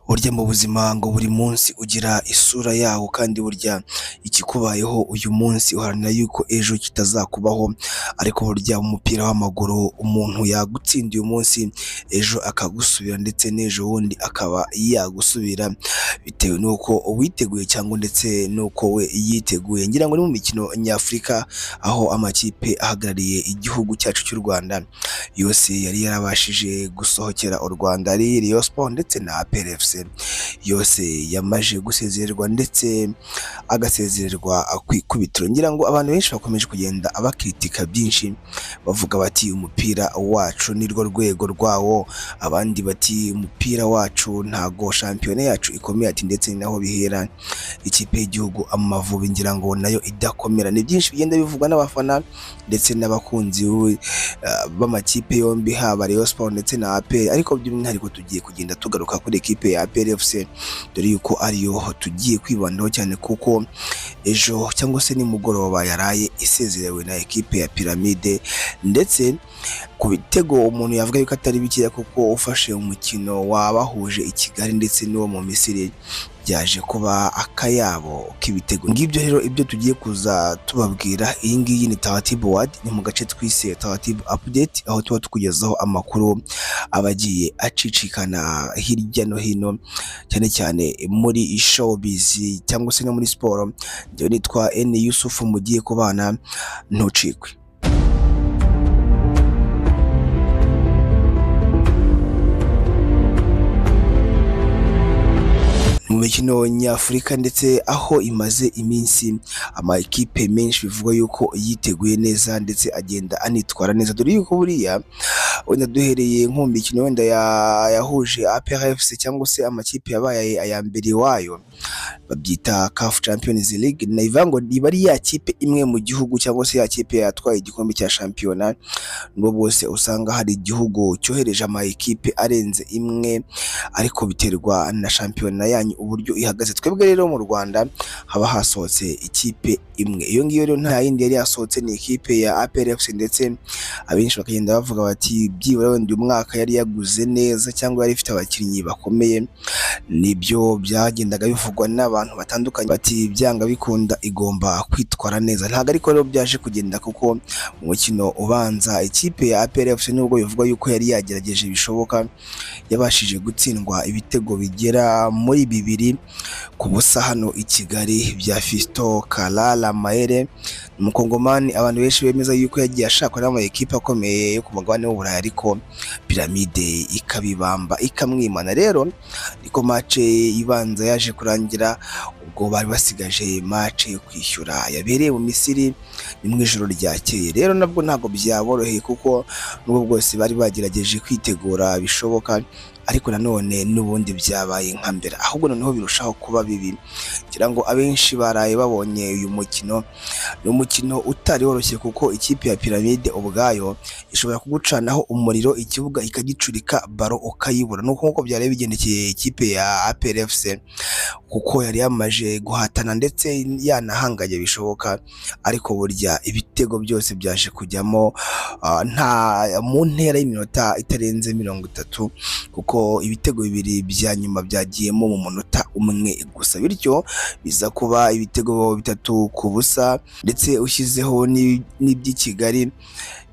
Burya mu buzima ngo buri munsi ugira isura yawo kandi burya ikikubayeho uyu munsi uharanira yuko ejo kitazakubaho, ariko burya umupira w'amaguru umuntu yagutsinda uyu munsi ejo akagusubira ndetse n'ejo bundi akaba yagusubira bitewe n'uko witeguye cyangwa ndetse n'uko we yiteguye. Ngira ngo ni mu mikino nyafurika aho amakipe ahagarariye igihugu cyacu cy'u Rwanda yose yari yarabashije gusohokera u Rwanda ari Rayon Sports ndetse na APR FC yose yamaje gusezererwa ndetse agasezererwa ku ikubitiro. Ngira ngo abantu benshi bakomeje kugenda abakritika byinshi bavuga bati umupira wacu ni rwo rwego rwawo, abandi bati umupira wacu ntago shampiyona yacu ikomeye ati ndetse ni naho bihera ikipe y'igihugu Amavubi ngira ngo nayo idakomera. Ni byinshi bigenda bivugwa n'abafana ndetse n'abakunzi b'amakipe yombi haba Rayon Sports ndetse na APR, ariko by'umwihariko tugiye kugenda tugaruka kuri ekipe ya APR FC dore yuko ariyo tugiye kwibandaho cyane kuko ejo cyangwa se nimugoroba yaraye isezerewe na ekipe ya Pyramide, ndetse ku bitego umuntu yavuga yuko atari bikeya kuko ufashe umukino wabahuje i Kigali ndetse n'uwo mu Misiri byaje kuba akayabo k'ibitego. Ngibyo rero ibyo tugiye kuza tubabwira. Iyi ngiyi ni Tawatibu World, ni mu gace twise Tawatibu Update, aho tuba tukugezaho amakuru abagiye acicikana hirya no hino cyane cyane muri showbiz cyangwa se no muri siporo. Njyewe nitwa N Yusufu, mugiye kubana ntucikwe. Mu mikino nyafurika ndetse aho imaze iminsi amakipe menshi bivugwa yuko yiteguye neza ndetse agenda anitwara neza, dore yuko buriya wenda duhereye nko mu mikino wenda yahuje APR FC cyangwa se amakipe yabaye aya mbere wayo babyita CAF Champions League, navuga ngo niba ari ya kipe imwe mu gihugu cyangwa se ya kipe yatwaye igikombe cya shampiyona, nubwo bwose usanga hari igihugu cyohereje amakipe arenze imwe, ariko biterwa na shampiyona yanyu uburyo ihagaze. Twebwe rero mu Rwanda haba hasohotse ikipe imwe, iyo ngiyo rero nta yindi yari yasohotse ni ikipe ya APR FC, ndetse abenshi bakagenda bavuga bati byibura wenda uyu mwaka yari yaguze neza cyangwa yari ifite abakinnyi bakomeye. Nibyo byagendaga bivugwa n'abantu batandukanye bati byanga bikunda igomba kwitwara neza. Ntabwo ariko rero byaje kugenda kuko umukino ubanza ikipe ya APR FC nubwo bivuga yuko yari yagerageje bishoboka, yabashije gutsindwa ibitego bigera muri 2-0 hano i Kigali bya Fiston Kalala Maere, umukongomani abantu benshi bemeza yuko yagiye ashakwa n'amakipe akomeye yo ku mugabane w'Uburayi, ariko Pyramide ikabibamba ikamwimana. Rero niko match ibanza yaje kurangira ubwo bari basigaje match yo kwishyura yabereye mu Misiri ni mu ijoro ryakeye. Rero nabwo ntabwo byaboroheye kuko nubwo bwose bari bagerageje kwitegura bishoboka, ariko nanone n'ubundi byabaye nka mbere, ahubwo noneho birushaho kuba bibi. Ngira ngo abenshi baraye babonye uyu mukino, ni umukino utari woroshye kuko ikipe ya Pyramide ubwayo ishobora kugucanaho umuriro ikibuga ikagicurika baro ukayibura, nuko nkuko byari bigendekeye ikipe ya APR FC kuko yari yamaje guhatana ndetse yanahanganye bishoboka, ariko burya ibitego byose byaje kujyamo nta mu ntera y'iminota itarenze 30 kuko ibitego 2 bya nyuma byagiyemo mu munota umwe gusa, bityo biza kuba ibitego 3-0 ndetse ushyizeho n'iby'i Kigali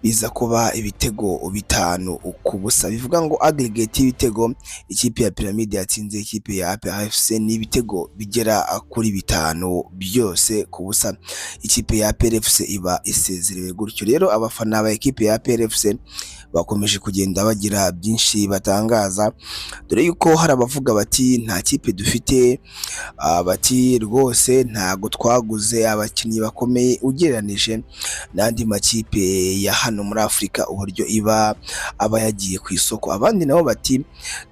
biza kuba ibitego 5-0. Bivuga ngo aggregate y'ibitego ikipe ya Pyramide yatsinze ikipe ya APR FC ni ibitego bigera kuri 5 byose ku busa. Ikipe ya APR FC iba isezerewe gutyo. Rero abafana ba ikipe ya APR FC bakomeje kugenda bagira byinshi batangaza, dore yuko hari abavuga bati nta kipe dufite, bati rwose ntago twaguze abakinnyi bakomeye ugereranije n'andi makipe ya hano muri Afurika uburyo aba yagiye ku isoko. Abandi nabo bati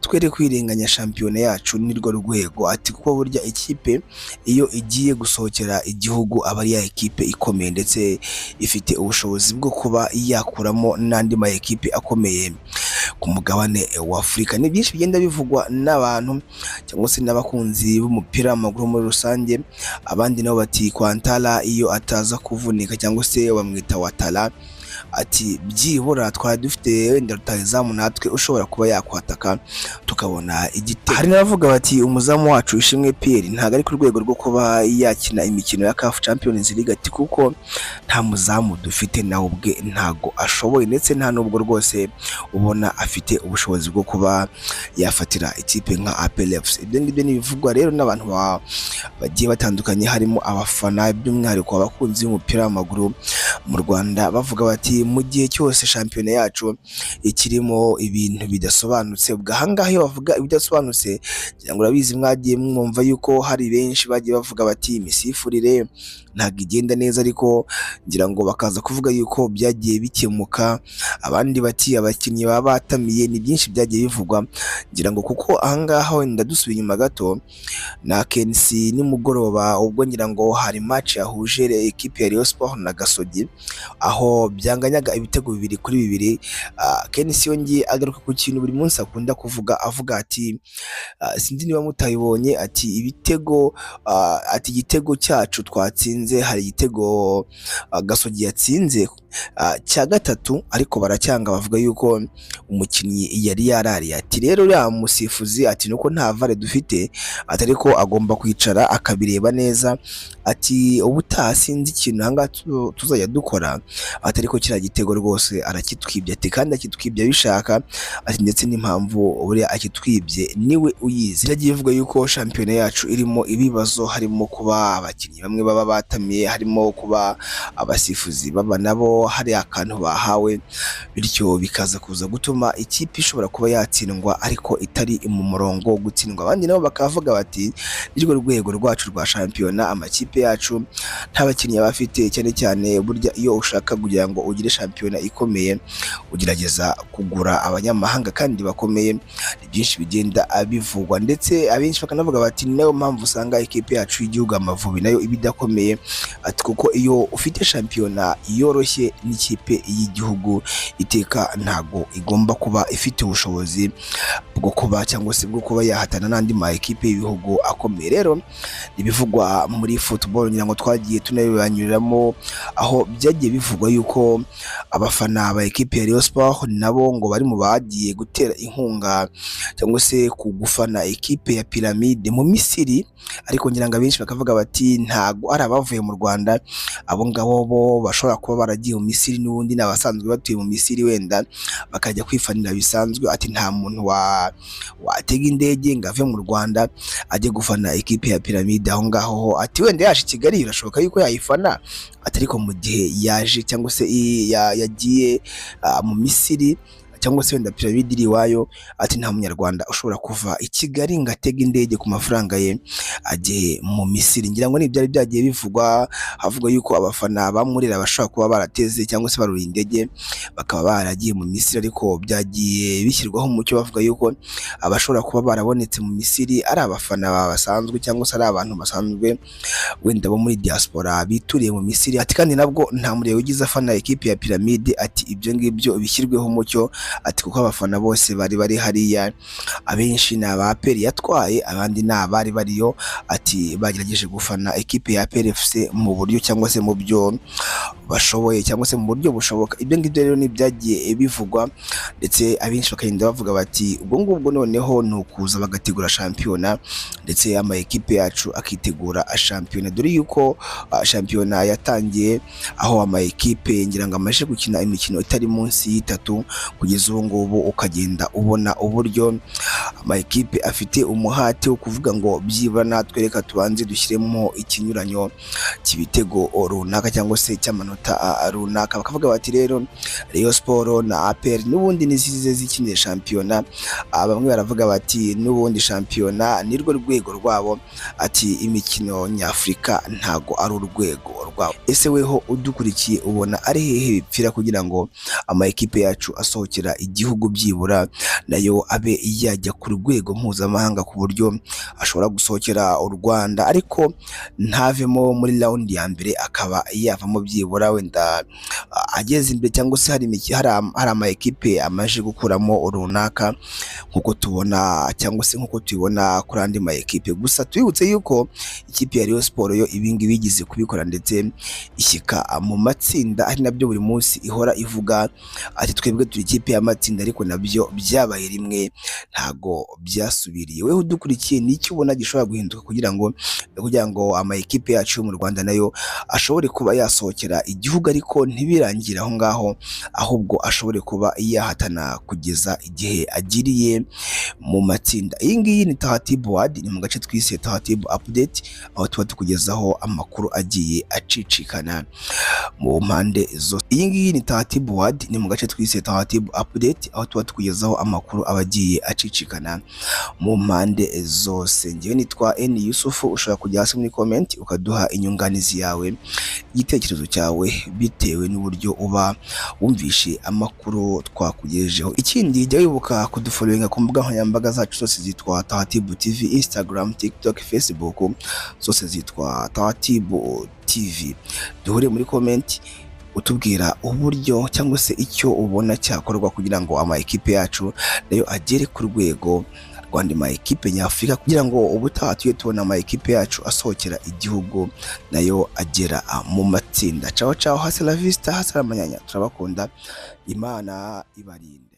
twere kwirenganya shampiyona yacu ni rwo rwego, ati kuko burya ikipe iyo igiye gusohokera igihugu aba ari ya ekipe ikomeye ndetse ifite ubushobozi bwo kuba yakuramo n'andi ma ekipe akomeye ku mugabane wa Afurika. Ni byinshi bigenda bivugwa n'abantu cyangwa se n'abakunzi b'umupira w'amaguru muri rusange. Abandi nabo bati Kwantala iyo ataza kuvunika cyangwa se bamwita Watala ati byibura twari dufite wenda rutahizamu natwe ushobora kuba yakwataka tukabona igitego. Hari n'abavuga bati umuzamu wacu Ishimwe Pierre ntabwo ari ku rwego rwo kuba yakina imikino ya CAF Champions League ati kuko nta muzamu dufite nawe ubwe ntago ashoboye, ndetse nta nubwo rwose ubona afite ubushobozi bwo kuba yafatira ikipe nka APR FC. Ibyo ngibyo nibivugwa rero n'abantu bagiye batandukanye, harimo abafana by'umwihariko abakunzi b'umupira w'amaguru mu Rwanda, bavuga bati mu gihe cyose shampiyona yacu ikirimo ibintu bidasobanutse. Ubwo ahangaha iyo bavuga ibidasobanutse kugira ngo urabizi mwagiye mwumva yuko hari benshi bagiye bavuga bati imisifurire ntabwo igenda neza, ariko ngira ngo bakaza kuvuga yuko byagiye bikemuka. Abandi bati abakinnyi baba batamiye, ni byinshi byagiye bivugwa ngira ngo, kuko ahangaha wenda dusubiye inyuma gato na Kensi nimugoroba ubwo ngira ngo hari match yahuje equipe ya Rayon Sport na Gasogi aho byanganyaga ibitego 2-2. Kensi yongeye agaruka ku kintu buri munsi akunda kuvuga, avuga ati sinzi niba mutayibonye, ati ibitego ati igitego cyacu twatsinze, hari igitego Gasogi yatsinze cya gatatu ariko baracyanga, bavuga yuko umukinnyi yari yarariye. Ati rero uriya musifuzi ati nuko nta VAR dufite, atari ko agomba kwicara akabireba neza, ati ubutaha sinzi ikintu ahangaha tuzajya dukora, atari ko kiriya gitego rwose arakitwibye, ati kandi akitwibye abishaka, ati ndetse n'impamvu buriya akitwibye niwe uyizi. Biragiye bivuga yuko shampiyona yacu irimo ibibazo, harimo kuba abakinnyi bamwe baba batamiye, harimo kuba abasifuzi baba nabo hari akantu bahawe, bityo bikaza kuza gutuma ikipe ishobora kuba yatsindwa ariko itari mu murongo wo gutsindwa. Abandi nabo bakavuga bati nirwo rwego rwacu rwa shampiyona, amakipe yacu nta bakinnyi bafite, cyane cyane burya iyo ushaka kugira ngo ugire shampiyona ikomeye ugerageza kugura abanyamahanga kandi bakomeye. Ni byinshi bigenda bivugwa, ndetse abenshi bakanavuga bati nayo mpamvu usanga ikipe yacu y'igihugu Amavubi nayo ibidakomeye, ati kuko iyo ufite shampiyona yoroshye n'ikipe y'igihugu iteka ntago igomba kuba ifite ubushobozi bwo kuba cyangwa se bwo kuba yahatana n'andi ma ekipe y'ibihugu akomeye. Rero ibivugwa muri football ngira ngo twagiye tunabibanyuriramo, aho byagiye bivugwa yuko abafana ba ekipe ya Rayon Sport nabo ngo bari mu bagiye gutera inkunga cyangwa se kugufana ekipe ya Pyramide mu Misiri, ariko ngira ngo abenshi bakavuga bati ntago ari abavuye mu Rwanda, abo ngabo bo bashobora kuba baragiye mu Misiri, n'ubundi n'abasanzwe batuye mu Misiri wenda bakajya kwifanira bisanzwe. Ati nta muntu watega indege ngo ave mu Rwanda ajye gufana ekipe ya Pyramide aho ngaho. Ati wenda yaje Kigali birashoboka yuko yayifana, ati ariko mu gihe yaje cyangwa se yagiye mu Misiri cyangwa se wenda Pyramide iri iwayo, ati nta munyarwanda ushobora kuva i Kigali ngo atega indege ku mafaranga ye ajye mu Misiri. Ngira ngo n'ibyari byagiye bivugwa, havuga yuko abafana bamurera bashobora kuba barateze cyangwa se barura indege bakaba baragiye mu Misiri, ariko byagiye bishyirwaho umucyo bavuga yuko abashobora kuba barabonetse mu Misiri ari abafana basanzwe cyangwa se ari abantu basanzwe wenda bo muri diaspora bituriye mu Misiri. Ati kandi nabwo nta murebe ugize afana ekipe ya Pyramide, ati ibyo ngibyo bishyirweho umucyo, ati kuko abafana bose bari hariya abenshi ni aba APR yatwaye, abandi ni abari bariyo, ati bagerageje gufana ekipe ya APR FC mu buryo cyangwa se mu byo bashoboye cyangwa se mu buryo bushoboka. Ibyo ngibyo rero ni byagiye bivugwa, ndetse abenshi bakagenda bavuga bati ubwo ngubwo noneho ni ukuza bagategura shampiyona, ndetse ama ekipe yacu akitegura shampiyona, dore yuko shampiyona yatangiye aho ama ekipe ngira ngo amaje gukina imikino itari munsi y'3 kugeza ubu ngubu, ukagenda ubona uburyo ama ekipe afite umuhate wo kuvuga ngo byibura natwe reka tubanze dushyiremo ikinyuranyo cy'ibitego runaka cyangwa se cy'amanota runaka. Bakavuga bati rero Rayon Sport na APR n'ubundi nizize zikinira shampiyona, bamwe baravuga bati n'ubundi shampiyona nirwo rwego rwabo, ati imikino nyafurika ntago ari urwego rwabo. Ese weho udukurikiye ubona ari hehe bipfira kugira ngo ama ekipe yacu asohokera igihugu byibura nayo abe yajya ku rwego mpuzamahanga ku buryo ashobora gusohokera u Rwanda ariko ntavemo muri round ya mbere, akaba yavamo byibura wenda ageze imbere, cyangwa se hari ama ekipe amaje gukuramo runaka nkuko tubona cyangwa se nkuko tubibona kuri andi ma ekipe. Gusa twibutse yuko ikipe ya Rayon Sport yo ibingi bigize kubikora ndetse ishyika mu matsinda, ari nabyo buri munsi ihora ivuga ati twebwe turi ikipe y'amatsinda, ariko nabyo byabaye rimwe ntago byasubiriye. Wewe udukurikiye ni iki ubona gishobora guhinduka kugira ngo ama ekipe yacu yo mu Rwanda nayo ashobore kuba yasohokera igihugu, ariko ntibirangire aho ngaho, ahubwo ashobore kuba yahatana kugeza igihe agiriye mu matsinda. Iyi ngiyi ni Tahatibu World, ni mu gace twise Tahatibu Update, aho tuba tukugezaho amakuru agiye acicikana mu mpande zose. Iyi ngiyi ni Tahatibu World, ni mu gace twise Tahatibu Update, aho tuba tukugezaho amakuru abagiye acicikana mu mpande zose. Njyewe nitwa N Yusufu, ushobora kujya hasi muri comment ukaduha inyunganizi yawe, igitekerezo cyawe bitewe n'uburyo uba wumvishe amakuru twakugejejeho. Ikindi jya wibuka kudufollowinga ku mbuga nkoranyambaga zacu zose zitwa Tahatibu TV, Instagram, TikTok, Facebook, zose zitwa Tahatibu TV. Duhure muri comment utubwira uburyo cyangwa se icyo ubona cyakorwa kugira ngo ama ekipe yacu nayo agere ku rwego rw'andi ma ekipe nyafurika, kugira ngo ubutaha tujye tubona ama ekipe yacu asohokera igihugu nayo agera mu matsinda. Ciao ciao, hasta la vista, hasta la manyanya. Turabakunda, Imana ibarinde.